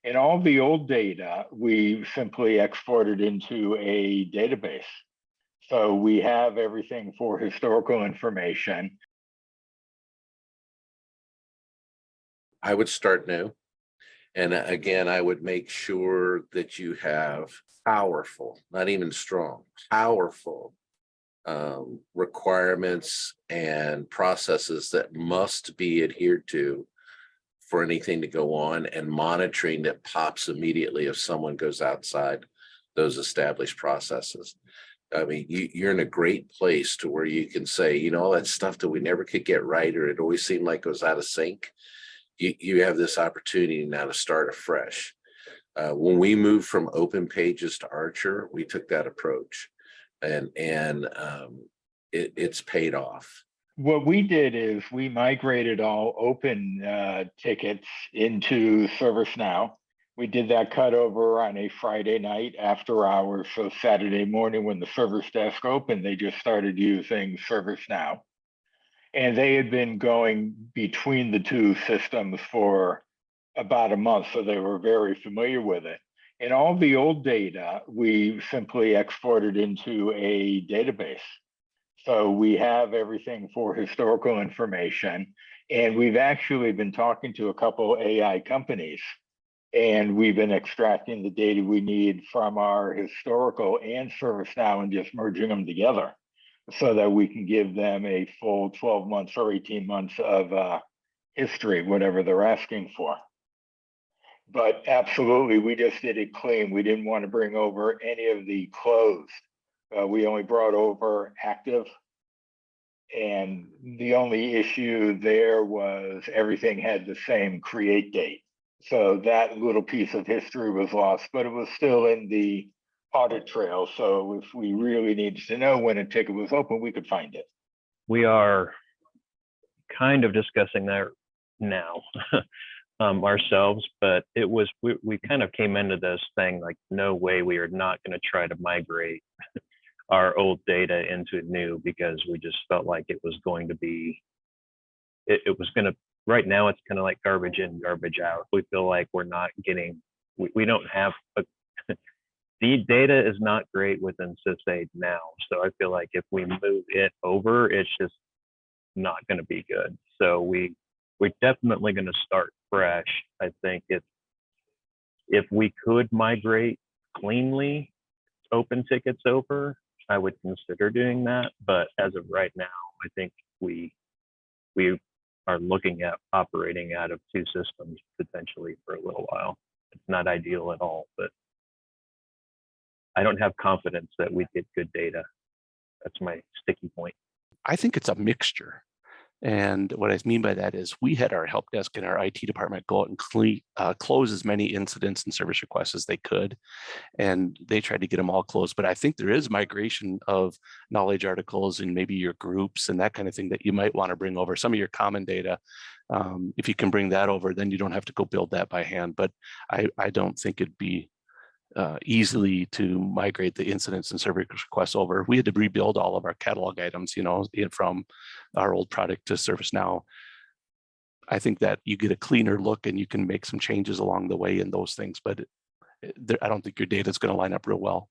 And all the old data, we simply exported into a database. So we have everything for historical information. I would start new. And again, I would make sure that you have powerful, not even strong, powerful requirements and processes that must be adhered to for anything to go on, and monitoring that pops immediately if someone goes outside those established processes. I mean, you're in a great place to where you can say, you know, all that stuff that we never could get right, or it always seemed like it was out of sync. You have this opportunity now to start afresh. When we moved from Open Pages to Archer, we took that approach, and it's paid off. What we did is we migrated all open tickets into ServiceNow. We did that cutover on a Friday night after hours. So Saturday morning when the service desk opened, they just started using ServiceNow. And they had been going between the two systems for about a month, so they were very familiar with it. And all the old data, we simply exported into a database. So we have everything for historical information. And we've actually been talking to a couple AI companies, and we've been extracting the data we need from our historical and ServiceNow and just merging them together so that we can give them a full 12 months or 18 months of history, whatever they're asking for. But absolutely, we just did it clean. We didn't want to bring over any of the closed. We only brought over active. And the only issue there was everything had the same create date. So that little piece of history was lost, but it was still in the audit trail. So if we really needed to know when a ticket was open, we could find it. We are kind of discussing that now ourselves, but it was, we kind of came into this thing like, no way, we are not going to try to migrate our old data into new, because we just felt like it was going to be, it was going to, right now it's kind of like garbage in, garbage out. We feel like we're not getting, we don't have, the data is not great within SysAid now. So I feel like if we move it over, it's just not going to be good. So we're definitely going to start fresh. I think if we could migrate cleanly open tickets over, I would consider doing that. But as of right now, I think we are looking at operating out of two systems potentially for a little while. It's not ideal at all, but I don't have confidence that we get good data. That's my sticky point. I think it's a mixture. And what I mean by that is we had our help desk and our IT department go out and close as many incidents and service requests as they could. And they tried to get them all closed. But I think there is migration of knowledge articles and maybe your groups and that kind of thing that you might want to bring over. Some of your common data, if you can bring that over, then you don't have to go build that by hand. But I don't think it'd be easily to migrate the incidents and service requests over. We had to rebuild all of our catalog items, you know, from our old product to ServiceNow. I think that you get a cleaner look and you can make some changes along the way in those things, but I don't think your data is going to line up real well.